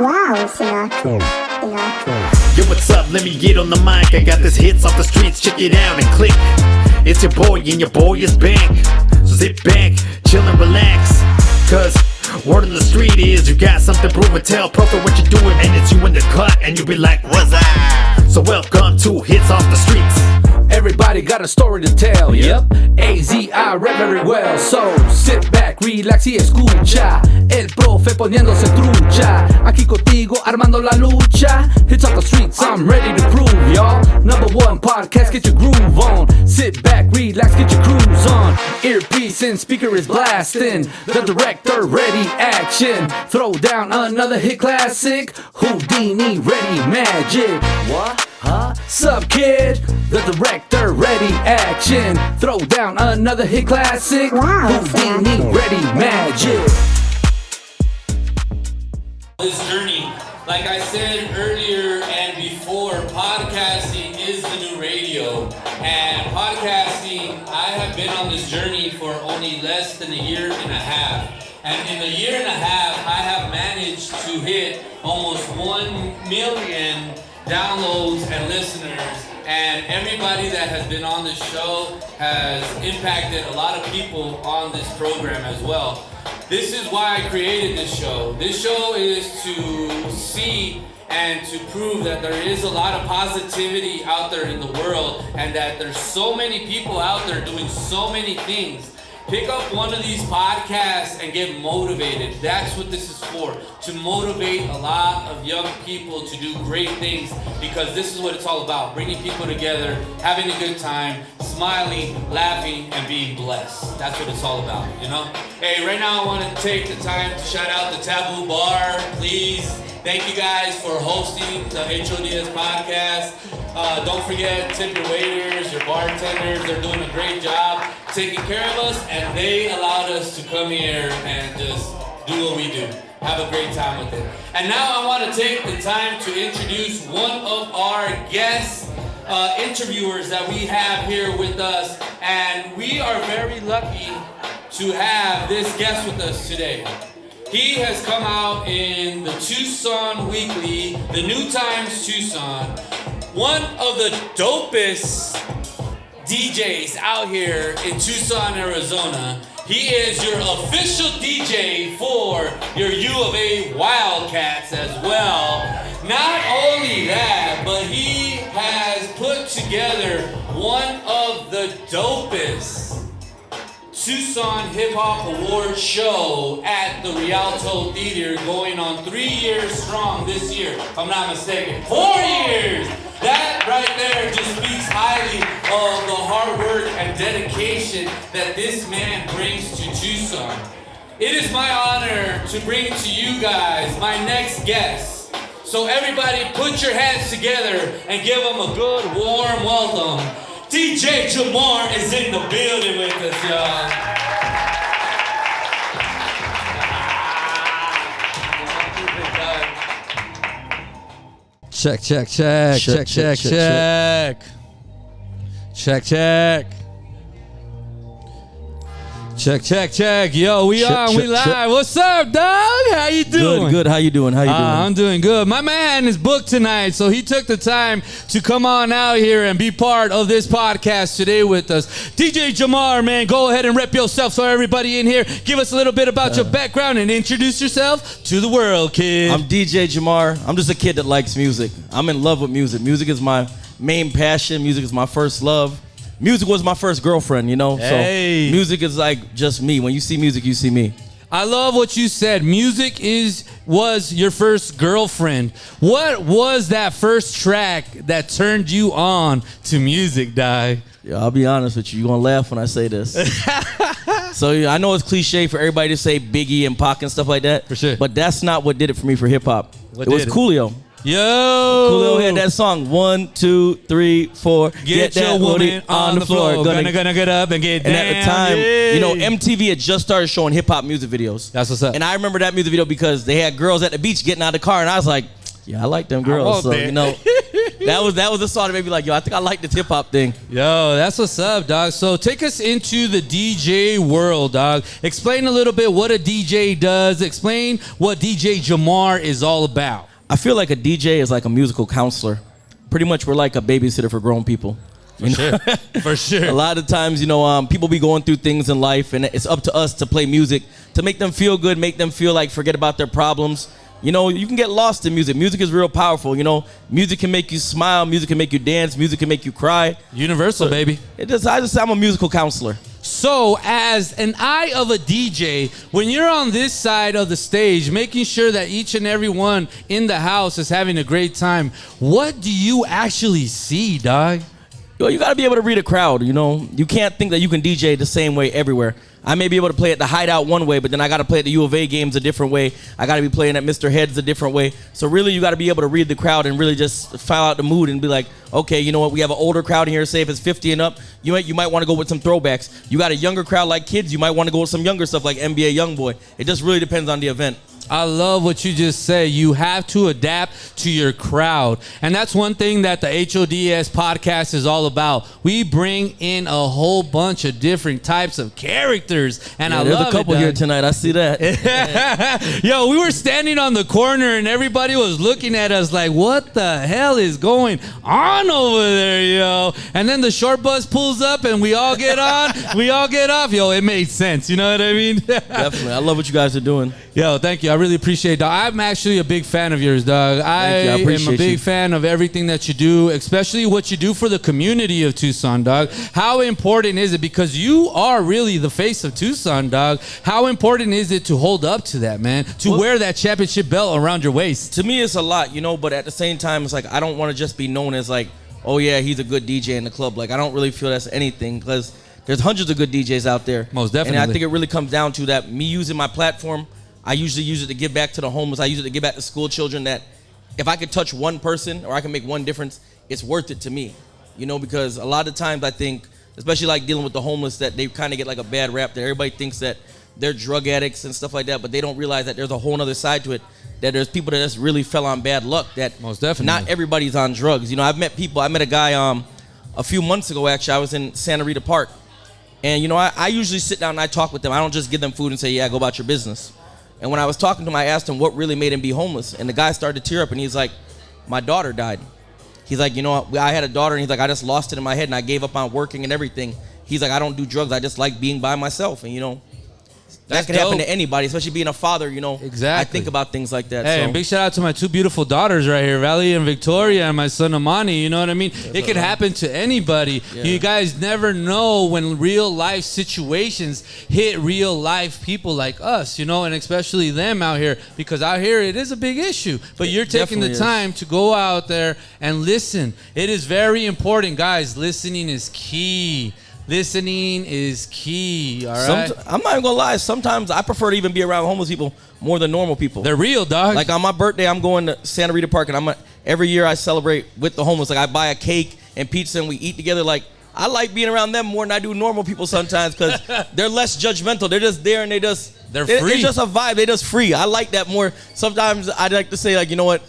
Wow, Sinatra. Yo, what's up? Let me get on the mic. I got this hits off the streets. Check it out and click. It's your boy and your boy is back. So sit back, chill and relax. Cause word on the street is you got something to prove and tell. Profit what you're doing and it's you in the cut. And you be like, what's that? So welcome to Hits Off the Streets. Everybody got a story to tell, yep. A-Z-I rap very well. So sit back, relax y escucha. El profe poniéndose trucha. Aquí contigo armando la lucha. Hits off the streets, I'm ready to prove, y'all. Number one podcast, get your groove on. Sit back, relax, get your cruise on. Earpiece and speaker is blasting. The director ready, action. Throw down another hit classic. Houdini ready, magic. What? Huh? Sup, kid? The director ready, action. Throw down another hit classic. Wow, Houdini ready, magic. This journey, like I said earlier and before, podcasting is the new radio. And podcasting, I have been on this journey for only less than a year and a half. And in a year and a half, I have managed to hit almost 1 million downloads and listeners, and everybody that has been on this show has impacted a lot of people on this program as well. This is why I created this show. This show is to see and to prove that there is a lot of positivity out there in the world and that there's so many people out there doing so many things. Pick up one of these podcasts and get motivated. That's what this is for, to motivate a lot of young people to do great things, because this is what it's all about, bringing people together, having a good time, smiling, laughing, and being blessed. That's what it's all about, you know? Hey, right now I want to take the time to shout out the Tabu Bar, please. Thank you guys for hosting the HODS podcast. Don't forget, tip your waiters, your bartenders. They're doing a great job taking care of us, and they allowed us to come here and just do what we do. Have a great time with it. And now I want to take the time to introduce one of our guest interviewers that we have here with us, and we are very lucky to have this guest with us today. He has come out in the Tucson Weekly, the New Times Tucson, one of the dopest DJs out here in Tucson, Arizona. He is your official DJ for your U of A Wildcats as well. Not only that, but he has put together one of the dopest Tucson Hip Hop Award show at the Rialto Theater, going on 3 years strong this year, if I'm not mistaken. 4 years! That right there just speaks highly of the hard work and dedication that this man brings to Tucson. It is my honor to bring to you guys my next guest. So everybody put your hands together and give him a good warm welcome. DJ Jamar is in the building with us, y'all. Check. Yo, we on, we live. What's up, dog? How you doing? Good. How you doing? I'm doing good. My man is booked tonight, so he took the time to come on out here and be part of this podcast today with us. DJ Jamar, man, go ahead and rep yourself so everybody in here, give us a little bit about your background and introduce yourself to the world, kid. I'm DJ Jamar. I'm just a kid that likes music. I'm in love with music. Music is my main passion. Music is my first love. Music was my first girlfriend, you know? Hey. So music is like just me. When you see music, you see me. I love what you said. Music was your first girlfriend. What was that first track that turned you on to music, Di? Yeah, I'll be honest with you. You're going to laugh when I say this. So I know it's cliche for everybody to say Biggie and Pac and stuff like that. For sure. But that's not what did it for me for hip-hop. It was Coolio. Yo! Coolio had that song, 1, 2, 3, 4. Get your woman on the floor. Gonna get up and get down. And at the time, you know, MTV had just started showing hip-hop music videos. That's what's up. And I remember that music video because they had girls at the beach getting out of the car, and I was like, yeah, I like them girls. So, you know, that was the song that made me like, yo, I think I like this hip hop thing. Yo, that's what's up, dog. So take us into the DJ world, dog. Explain a little bit what a DJ does. Explain what DJ Jamar is all about. I feel like a DJ is like a musical counselor. Pretty much we're like a babysitter for grown people. For sure. For sure. A lot of times, people be going through things in life, and it's up to us to play music to make them feel good, make them feel like forget about their problems. You can get lost in music. Music is real powerful. Music can make you smile. Music can make you dance. Music can make you cry. Universal, baby. I'm a musical counselor. So, as an eye of a DJ, when you're on this side of the stage, making sure that each and every one in the house is having a great time, what do you actually see, dog? You got to be able to read a crowd. You can't think that you can DJ the same way everywhere. I may be able to play at the Hideout one way, but then I got to play at the U of A games a different way. I got to be playing at Mr. Head's a different way. So really, you got to be able to read the crowd and really just file out the mood and be like, okay, you know what? We have an older crowd in here. Say if it's 50 and up, you might want to go with some throwbacks. You got a younger crowd like kids. You might want to go with some younger stuff like NBA YoungBoy. It just really depends on the event. I love what you just said. You have to adapt to your crowd. And that's one thing that the HODS podcast is all about. We bring in a whole bunch of different types of characters. And I love it. There's a couple here tonight. I see that. Yo, we were standing on the corner and everybody was looking at us like, what the hell is going on over there, yo? And then the short bus pulls up and we all get on. We all get off. Yo, it made sense. You know what I mean? Definitely. I love what you guys are doing. Yo, thank you. I really appreciate it, dog. I'm actually a big fan of yours, dog. I am a big fan of everything that you do, especially what you do for the community of Tucson, dog. How important is it? Because you are really the face of Tucson, dog. How important is it to hold up to that, man? To wear that championship belt around your waist? To me, it's a lot, but at the same time, it's like I don't want to just be known as like, oh yeah, he's a good DJ in the club. Like I don't really feel that's anything because there's hundreds of good DJs out there. Most definitely. And I think it really comes down to that me using my platform. I usually use it to give back to the homeless. I use it to give back to school children that if I could touch one person or I can make one difference, it's worth it to me. Because a lot of times I think, especially like dealing with the homeless, that they kind of get like a bad rap that everybody thinks that they're drug addicts and stuff like that, but they don't realize that there's a whole other side to it, that there's people that just really fell on bad luck, that most definitely not everybody's on drugs. I've met people. I met a guy a few months ago, actually. I was in Santa Rita Park. And, I usually sit down and I talk with them. I don't just give them food and say, yeah, go about your business. And when I was talking to him, I asked him what really made him be homeless. And the guy started to tear up, and he's like, my daughter died. He's like, I had a daughter, and he's like, I just lost it in my head, and I gave up on working and everything. He's like, I don't do drugs. I just like being by myself. And, that can happen to anybody, especially being a father, Exactly. I think about things like that. Hey, and big shout out to my two beautiful daughters right here, Valley and Victoria, and my son Amani. You know what I mean? It could happen to anybody. Yeah. You guys never know when real life situations hit real life people like us, and especially them out here, because out here it is a big issue. But you're taking the time to go out there and listen. It is very important, guys. Listening is key. Listening is key, all right? I'm not even gonna lie. Sometimes I prefer to even be around homeless people more than normal people. They're real, dog. Like on my birthday, I'm going to Santa Rita Park, and every year I celebrate with the homeless. Like I buy a cake and pizza, and we eat together. Like I like being around them more than I do normal people sometimes because they're less judgmental. They're just there, and they're free. It's just a vibe. They're just free. I like that more. Sometimes I'd like to say, like, you know what?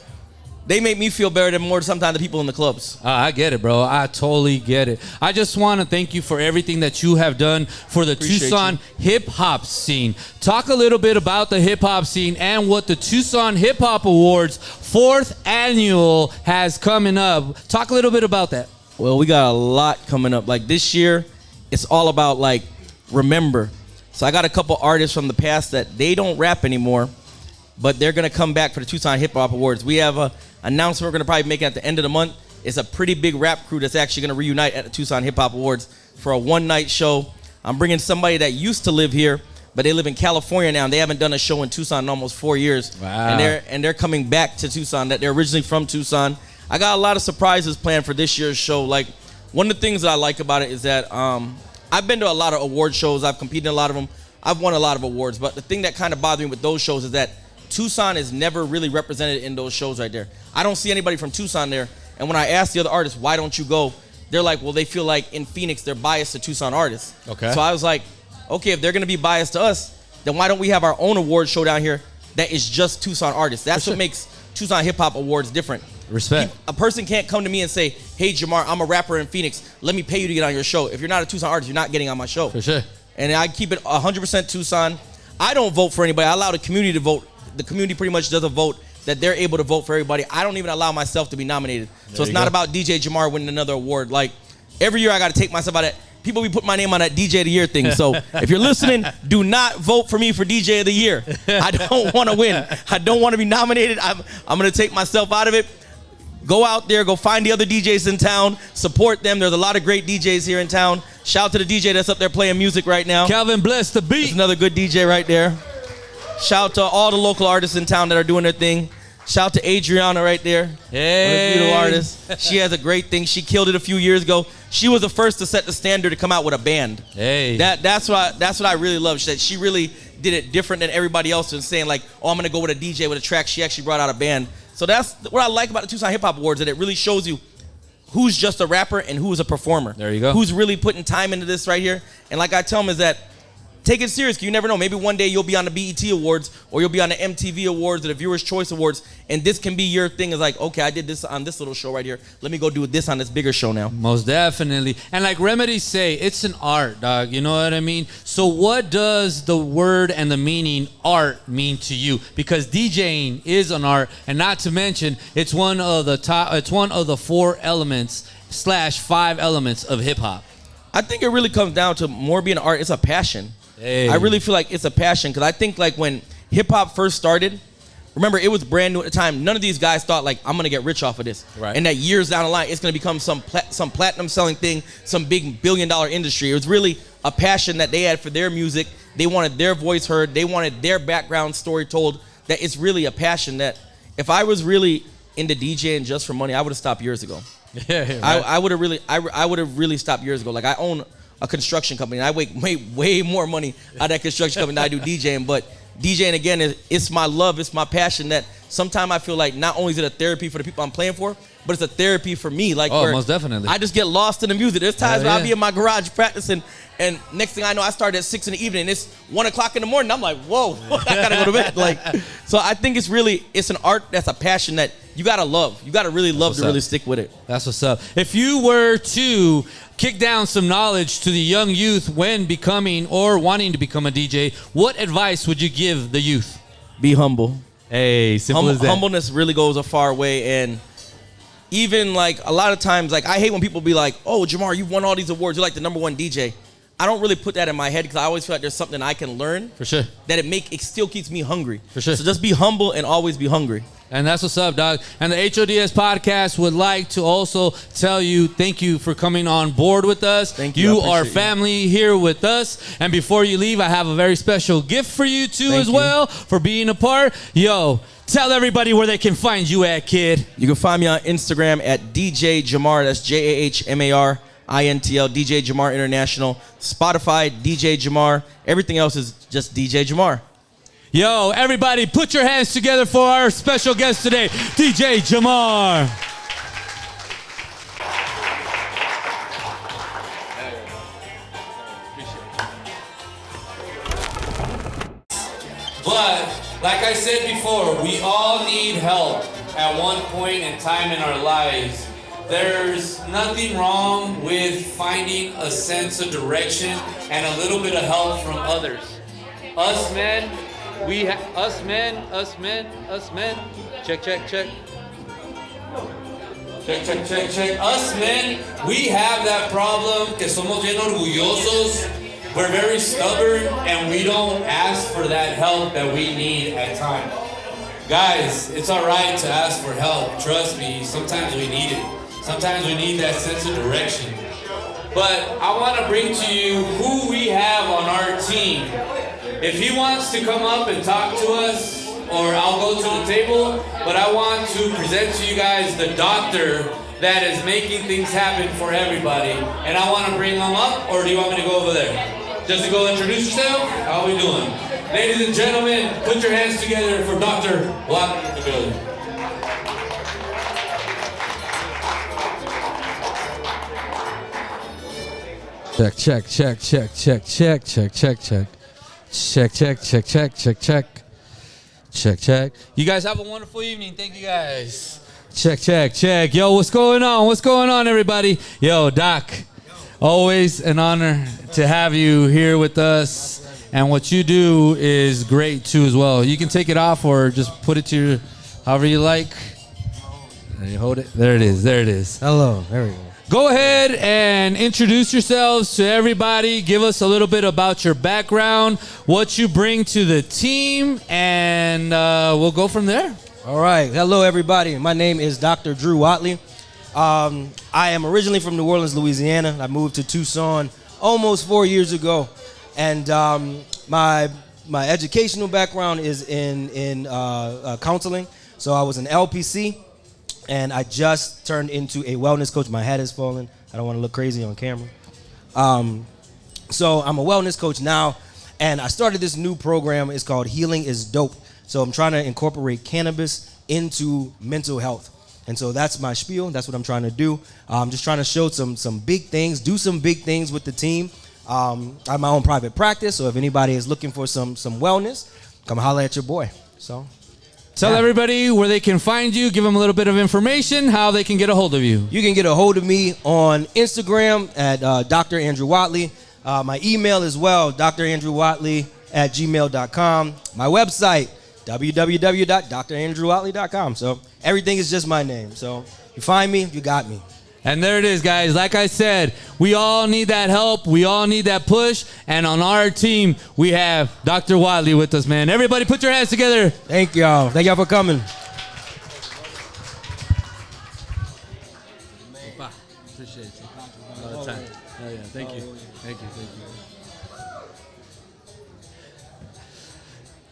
They make me feel better than more sometimes the people in the clubs. I get it, bro. I totally get it. I just want to thank you for everything that you have done for the Tucson hip-hop scene. Talk a little bit about the hip-hop scene and what the Tucson Hip Hop Awards 4th annual has coming up. Talk a little bit about that. Well, we got a lot coming up. Like this year, it's all about like remember. So I got a couple artists from the past that they don't rap anymore, but they're going to come back for the Tucson Hip Hop Awards. We have a announcement we're going to probably make at the end of the month. It's a pretty big rap crew that's actually going to reunite at the Tucson Hip Hop Awards for a one-night show. I'm bringing somebody that used to live here, but they live in California now, and they haven't done a show in Tucson in almost 4 years. Wow. And they're coming back to Tucson. That they're originally from Tucson. I got a lot of surprises planned for this year's show. Like, one of the things that I like about it is that I've been to a lot of award shows. I've competed in a lot of them. I've won a lot of awards. But the thing that kind of bothered me with those shows is that Tucson is never really represented in those shows right there. I don't see anybody from Tucson there. And when I ask the other artists, why don't you go? They're like, well, they feel like in Phoenix, they're biased to Tucson artists. Okay. So I was like, okay, if they're going to be biased to us, then why don't we have our own award show down here that is just Tucson artists? That's what makes Tucson Hip Hop Awards different. Respect. A person can't come to me and say, hey, Jamar, I'm a rapper in Phoenix. Let me pay you to get on your show. If you're not a Tucson artist, you're not getting on my show. For sure. And I keep it 100% Tucson. I don't vote for anybody. I allow the community to vote. The community pretty much does a vote that they're able to vote for everybody. I don't even allow myself to be nominated. So it's not about DJ Jamar winning another award. Like, every year I got to take myself out of people be putting my name on that DJ of the Year thing. So if you're listening, do not vote for me for DJ of the Year. I don't want to win. I don't want to be nominated. I'm going to take myself out of it. Go out there. Go find the other DJs in town. Support them. There's a lot of great DJs here in town. Shout out to the DJ that's up there playing music right now. Calvin Bless the beat. There's another good DJ right there. Shout out to all the local artists in town that are doing their thing. Shout out to Adriana right there. Hey. Beautiful artist. She has a great thing. She killed it a few years ago. She was the first to set the standard to come out with a band. Hey. That's what I really love. She really did it different than everybody else and saying like, oh, I'm going to go with a DJ with a track. She actually brought out a band. So that's what I like about the Tucson Hip Hop Awards, that it really shows you who's just a rapper and who is a performer. There you go. Who's really putting time into this right here. And like I tell them is that, take it serious, because you never know. Maybe one day you'll be on the BET Awards or you'll be on the MTV Awards or the Viewers' Choice Awards, and this can be your thing. Is like, okay, I did this on this little show right here. Let me go do this on this bigger show now. Most definitely. And like Remedy say, it's an art, dog. You know what I mean? So what does the word and the meaning art mean to you? Because DJing is an art, and not to mention, it's one of the 4 elements / 5 elements of hip hop. I think it really comes down to more being an art. It's a passion. Hey. I really feel like it's a passion, because I think like when hip hop first started, remember it was brand new at the time. None of these guys thought like, I'm gonna get rich off of this. Right. And that years down the line, it's gonna become some platinum selling thing, some big $1 billion industry. It was really a passion that they had for their music. They wanted their voice heard. They wanted their background story told. That it's really a passion that if I was really into DJing just for money, I would have stopped years ago. Yeah, right. I would have really stopped years ago. Like I own a construction company, and I make way more money out of that construction company than I do DJing. But DJing, again, it's my love, it's my passion, that sometimes I feel like not only is it a therapy for the people I'm playing for, but it's a therapy for me. Like, oh, most definitely. I just get lost in the music. There's times where I'll be in my garage practicing, and next thing I know, I start at 6 in the evening, and it's 1 o'clock in the morning. I'm like, whoa, I gotta go to bed. Like, so I think it's an art that's a passion that you gotta love. You gotta really love to really stick with it. That's what's up. If you were to kick down some knowledge to the young youth when becoming or wanting to become a DJ, what advice would you give the youth? Be humble. Hey, simple as that. Humbleness really goes a far way. And even like a lot of times, like I hate when people be like, oh, Jamar, you've won all these awards, you're like the #1 DJ. I don't really put that in my head, because I always feel like there's something I can learn. For sure. That it still keeps me hungry. For sure. So just be humble and always be hungry. And that's what's up, dog. And the HODS podcast would like to also tell you thank you for coming on board with us. Thank you. You are family here with us. And before you leave, I have a very special gift for you too Thank as you. well for being a part. Yo, tell everybody where they can find you at, kid. You can find me on Instagram at DJ Jamar. That's JAHMARINTL, DJ Jamar International. Spotify, DJ Jamar. Everything else is just DJ Jamar. Yo, everybody, put your hands together for our special guest today, DJ Jamar. But, like I said before, we all need help at one point in time in our lives. There's nothing wrong with finding a sense of direction and a little bit of help from others. Us men, us men. Check. Check. Us men, we have that problem que somos bien orgullosos. We're very stubborn and we don't ask for that help that we need at times. Guys, it's all right to ask for help. Trust me, sometimes we need it. Sometimes we need that sense of direction. But I want to bring to you who we have on our team. If he wants to come up and talk to us, or I'll go to the table, but I want to present to you guys the doctor that is making things happen for everybody. And I want to bring him up, or do you want me to go over there? Just to go introduce yourself? How are we doing? Ladies and gentlemen, put your hands together for Dr. Watley in the building. Check. You guys have a wonderful evening. Thank you guys. Check. Yo, what's going on? What's going on, everybody? Yo, Doc, always an honor to have you here with us. And what you do is great, too, as well. You can take it off or just put it to your, however you like. There you hold it. There it is. Hello. There we go. Go ahead and introduce yourselves to everybody. Give us a little bit about your background, what you bring to the team, and we'll go from there. All right. Hello, everybody. My name is Dr. Drew Watley. I am originally from New Orleans, Louisiana. I moved to Tucson almost 4 years ago. And my educational background is in counseling. So I was an LPC, and I just turned into a wellness coach. My hat is falling. I don't want to look crazy on camera. So I'm a wellness coach now, and I started this new program. It's called Healing is Dope. So I'm trying to incorporate cannabis into mental health. And so that's my spiel. That's what I'm trying to do. I'm just trying to show some big things, do some big things with the team. I have my own private practice, so if anybody is looking for some wellness, come holler at your boy. So tell everybody where they can find you. Give them a little bit of information, how they can get a hold of you. You can get a hold of me on Instagram at Dr. Andrew Watley. My email as well, drandrewwatley@gmail.com. My website, www.drandrewwatley.com. So everything is just my name. So you find me, you got me. And there it is, guys. Like I said, we all need that help. We all need that push. And on our team, we have Dr. Watley with us, man. Everybody put your hands together. Thank y'all. Thank y'all for coming. Appreciate you. All the time. Oh, yeah. Thank you.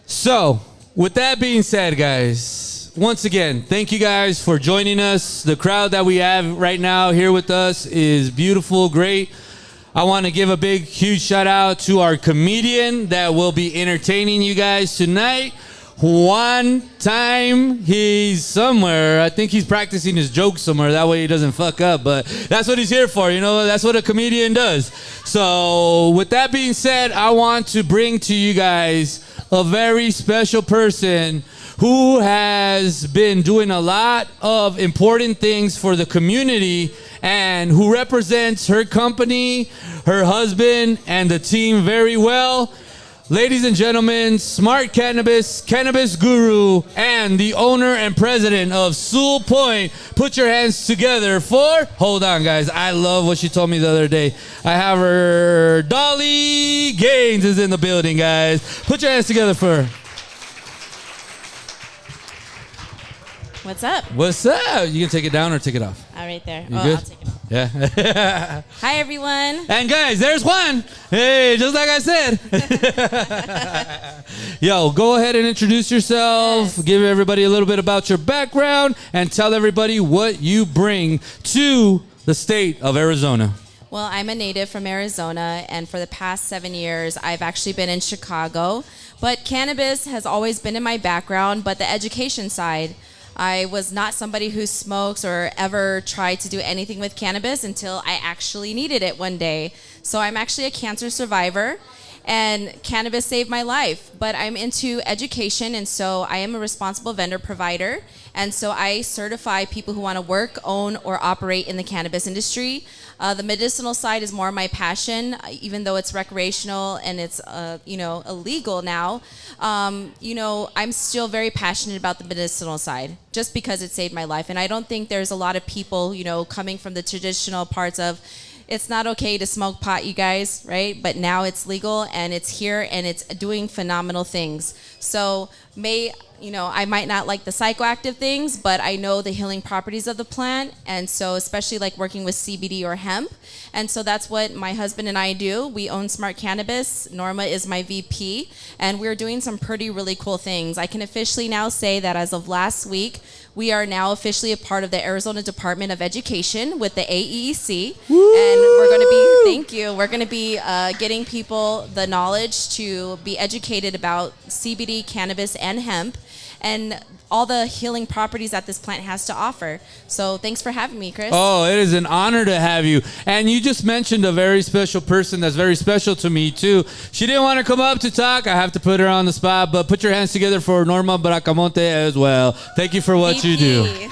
So, with that being said, guys, once again, thank you guys for joining us. The crowd that we have right now here with us is beautiful, great. I want to give a big, huge shout out to our comedian that will be entertaining you guys tonight. One time he's somewhere. I think he's practicing his jokes somewhere. That way he doesn't fuck up. But that's what he's here for. You know, that's what a comedian does. So with that being said, I want to bring to you guys a very special person who has been doing a lot of important things for the community and who represents her company, her husband, and the team very well. Ladies and gentlemen, Smart Cannabis, Cannabis Guru, and the owner and president of Soul Point. Put your hands together for, hold on guys, I love what she told me the other day. I have her, Dolly Gaines is in the building, guys. Put your hands together for her. What's up? What's up? You can take it down or take it off? Right there. You good? I'll take it off. Yeah. Hi, everyone. And guys, there's one. Hey, just like I said. Yo, go ahead and introduce yourself. Yes. Give everybody a little bit about your background and tell everybody what you bring to the state of Arizona. Well, I'm a native from Arizona, and for the past 7 years, I've actually been in Chicago. But cannabis has always been in my background, but the education side. I was not somebody who smokes or ever tried to do anything with cannabis until I actually needed it one day. So I'm actually a cancer survivor, and cannabis saved my life. But I'm into education, and so I am a responsible vendor provider. And so I certify people who want to work, own, or operate in the cannabis industry. The medicinal side is more my passion, even though it's recreational and it's illegal now. I'm still very passionate about the medicinal side, just because it saved my life. And I don't think there's a lot of people, coming from the traditional parts of, it's not okay to smoke pot, you guys, right? But now it's legal and it's here and it's doing phenomenal things. So I might not like the psychoactive things, but I know the healing properties of the plant. And so especially like working with CBD or hemp. And so that's what my husband and I do. We own Smart Cannabis. Norma is my VP. And we're doing some really cool things. I can officially now say that as of last week, we are now officially a part of the Arizona Department of Education with the AEC. Woo! And we're going to be getting people the knowledge to be educated about CBD, cannabis, and hemp, and all the healing properties that this plant has to offer. So thanks for having me, Chris. Oh, it is an honor to have you. And you just mentioned a very special person that's very special to me, too. She didn't want to come up to talk. I have to put her on the spot, but put your hands together for Norma Bracamonte as well. Thank you for what you do.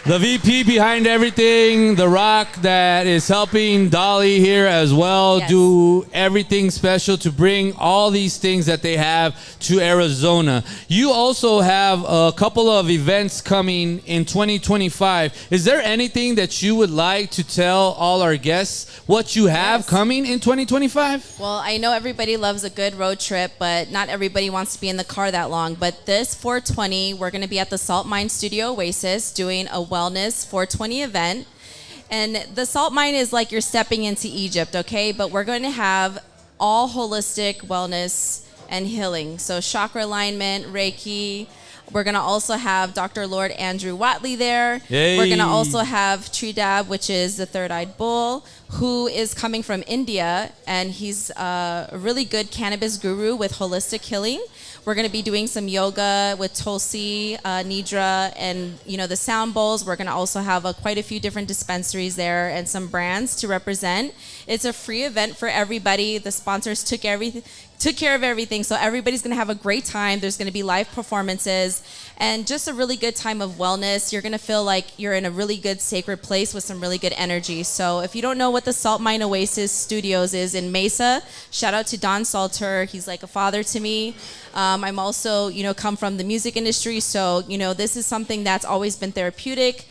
The VP behind everything, The Rock that is helping Dolly here as well do everything special to bring all these things that they have to Arizona. You also have a couple of events coming in 2025. Is there anything that you would like to tell all our guests what you have coming in 2025? Well, I know everybody loves a good road trip, but not everybody wants to be in the car that long. But this 420, we're going to be at the Salt Mine Studio Oasis doing a wellness 420 event. And the Salt Mine is like you're stepping into Egypt, okay? But we're going to have all holistic wellness and healing. So chakra alignment, Reiki. We're going to also have Dr. Lord Andrew Watley there. Yay. We're going to also have Tridab, which is the third-eyed bull, who is coming from India, and he's a really good cannabis guru with holistic healing. We're going to be doing some yoga with Tulsi, Nidra, and the sound bowls. We're going to also have quite a few different dispensaries there and some brands to represent. It's a free event for everybody. The sponsors took care of everything, so everybody's going to have a great time. There's going to be live performances and just a really good time of wellness. You're going to feel like you're in a really good sacred place with some really good energy. So if you don't know what the Salt Mine Oasis Studios is in Mesa, shout out to Don Salter. He's like a father to me. I'm also, come from the music industry, so, this is something that's always been therapeutic,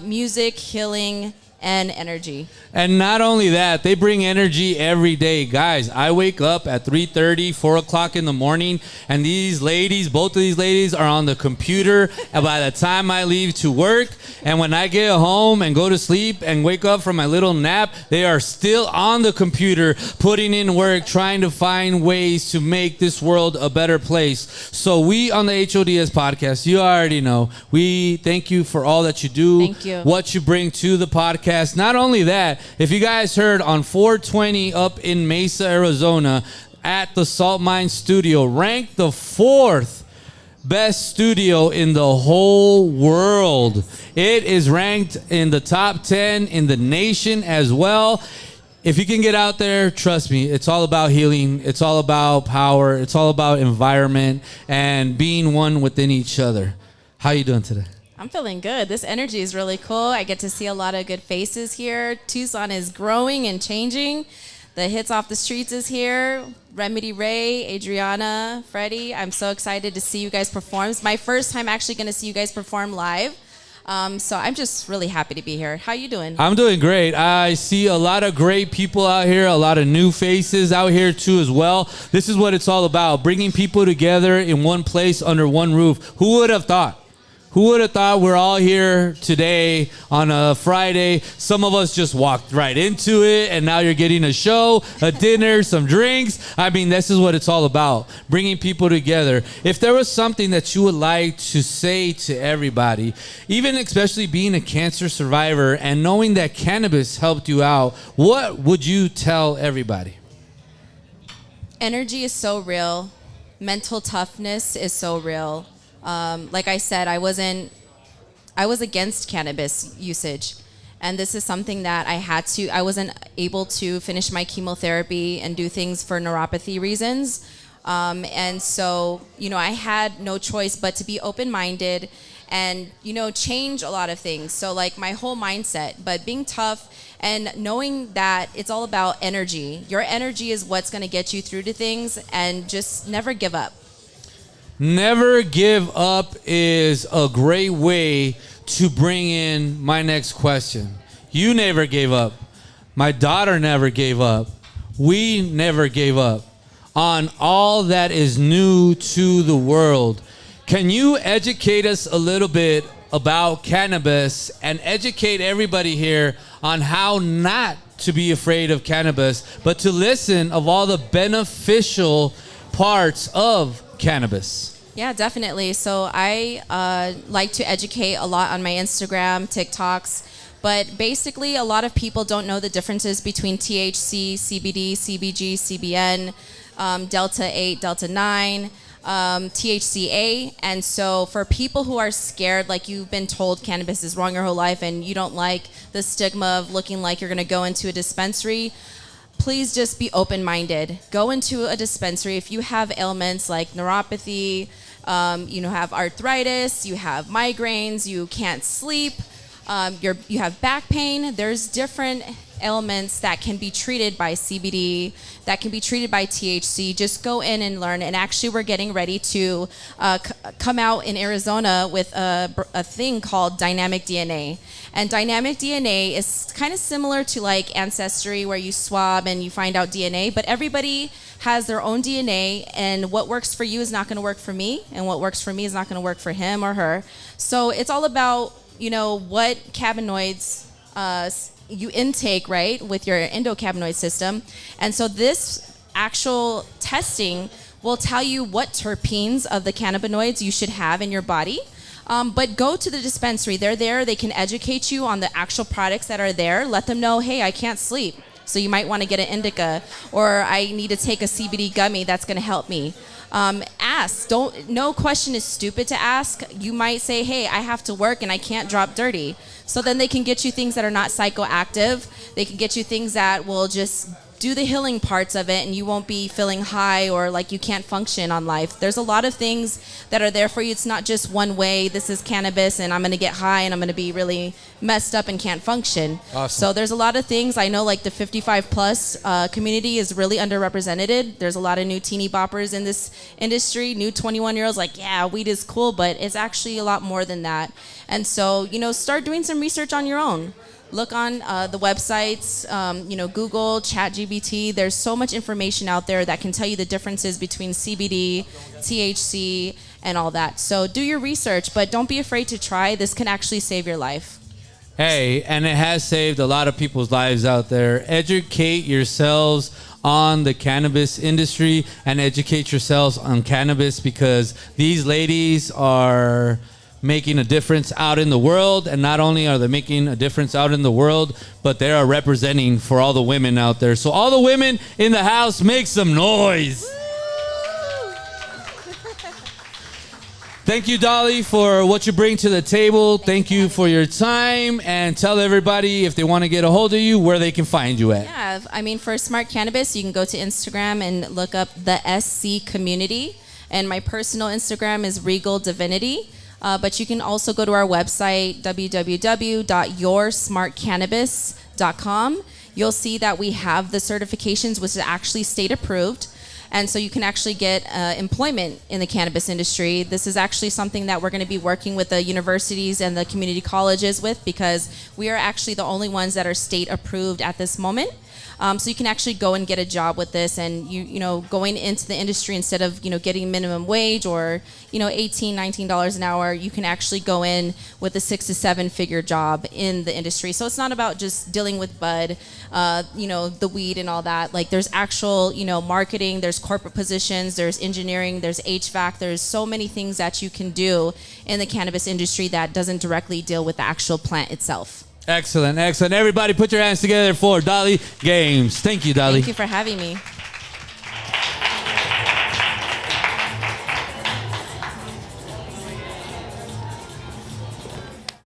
music, healing, and energy. And not only that, they bring energy every day. Guys, I wake up at 3:30, 4 o'clock in the morning, and both of these ladies are on the computer. And by the time I leave to work, and when I get home and go to sleep and wake up from my little nap, they are still on the computer, putting in work, trying to find ways to make this world a better place. So we on the HODS podcast, you already know, we thank you for all that you do. Thank you. What you bring to the podcast. Not only that, if you guys heard on 420 up in Mesa, Arizona, at the Salt Mine Studio, ranked the 4th best studio in the whole world. It is ranked in the top 10 in the nation as well. If you can get out there, trust me, it's all about healing. It's all about power. It's all about environment and being one within each other. How you doing today? I'm feeling good. This energy is really cool. I get to see a lot of good faces here. Tucson is growing and changing. The Hitz off the streets is here. Remedy Ray, Adriana, Freddie. I'm so excited to see you guys perform. It's my first time actually going to see you guys perform live. So I'm just really happy to be here. How you doing? I'm doing great. I see a lot of great people out here, a lot of new faces out here too as well. This is what it's all about, bringing people together in one place under one roof. Who would have thought? Who would have thought we're all here today on a Friday? Some of us just walked right into it, and now you're getting a show, a dinner, some drinks. I mean, this is what it's all about, bringing people together. If there was something that you would like to say to everybody, even especially being a cancer survivor and knowing that cannabis helped you out, what would you tell everybody? Energy is so real. Mental toughness is so real. Like I said, I was against cannabis usage, and this is something that I wasn't able to finish my chemotherapy and do things for neuropathy reasons. And so, I had no choice but to be open-minded and, change a lot of things. So like my whole mindset, but being tough and knowing that it's all about energy. Your energy is what's going to get you through to things, and just never give up. Never give up is a great way to bring in my next question. You never gave up. My daughter never gave up. We never gave up on all that is new to the world. Can you educate us a little bit about cannabis and educate everybody here on how not to be afraid of cannabis, but to listen of all the beneficial parts of cannabis? Yeah, definitely. So I like to educate a lot on my Instagram, TikToks, but basically a lot of people don't know the differences between THC, CBD, CBG, CBN, Delta 8, Delta 9, THCA. And so for people who are scared, like you've been told cannabis is wrong your whole life and you don't like the stigma of looking like you're going to go into a dispensary, please just be open-minded. Go into a dispensary. If you have ailments like neuropathy, have arthritis, you have migraines, you can't sleep, You have back pain. There's different ailments that can be treated by CBD, that can be treated by THC. Just go in and learn. And actually, we're getting ready to come out in Arizona with a thing called dynamic DNA. And dynamic DNA is kind of similar to like Ancestry, where you swab and you find out DNA, but everybody has their own DNA, and what works for you is not going to work for me, and what works for me is not going to work for him or her. So it's all about, what cannabinoids you intake, right, with your endocannabinoid system. And so this actual testing will tell you what terpenes of the cannabinoids you should have in your body. But go to the dispensary. They're there. They can educate you on the actual products that are there. Let them know, hey, I can't sleep, so you might want to get an indica, or I need to take a CBD gummy that's going to help me. Ask. No question is stupid to ask. You might say, hey, I have to work and I can't drop dirty. So then they can get you things that are not psychoactive. They can get you things that will just do the healing parts of it, and you won't be feeling high or like you can't function on life. There's a lot of things that are there for you. It's not just one way. This is cannabis and I'm going to get high and I'm going to be really messed up and can't function. Awesome. So there's a lot of things. I know like the 55 plus community is really underrepresented. There's a lot of new teeny boppers in this industry, new 21-year-olds like, yeah, weed is cool, but it's actually a lot more than that. And so, start doing some research on your own. Look on the websites, Google, ChatGPT. There's so much information out there that can tell you the differences between CBD, THC, and all that. So do your research, but don't be afraid to try. This can actually save your life. Hey, and it has saved a lot of people's lives out there. Educate yourselves on the cannabis industry and educate yourselves on cannabis, because these ladies are making a difference out in the world. And not only are they making a difference out in the world, but they are representing for all the women out there. So all the women in the house, make some noise. Thank you, Dolly, for what you bring to the table. Thank you for your time. And tell everybody, if they want to get a hold of you, where they can find you at. Yeah, for Smart Cannabis, you can go to Instagram and look up the SC community. And my personal Instagram is Regal Divinity. But you can also go to our website, www.yoursmartcannabis.com. You'll see that we have the certifications, which is actually state approved. And so you can actually get employment in the cannabis industry. This is actually something that we're going to be working with the universities and the community colleges with, because we are actually the only ones that are state approved at this moment. So you can actually go and get a job with this, and going into the industry, instead of getting minimum wage or $18, $19 an hour, you can actually go in with a 6 to 7 figure job in the industry. So it's not about just dealing with bud, the weed and all that. Like, there's actual marketing, there's corporate positions, there's engineering, there's HVAC. There's so many things that you can do in the cannabis industry that doesn't directly deal with the actual plant itself. Excellent, excellent. Everybody put your hands together for Dolly Games. Thank you, Dolly. Thank you for having me.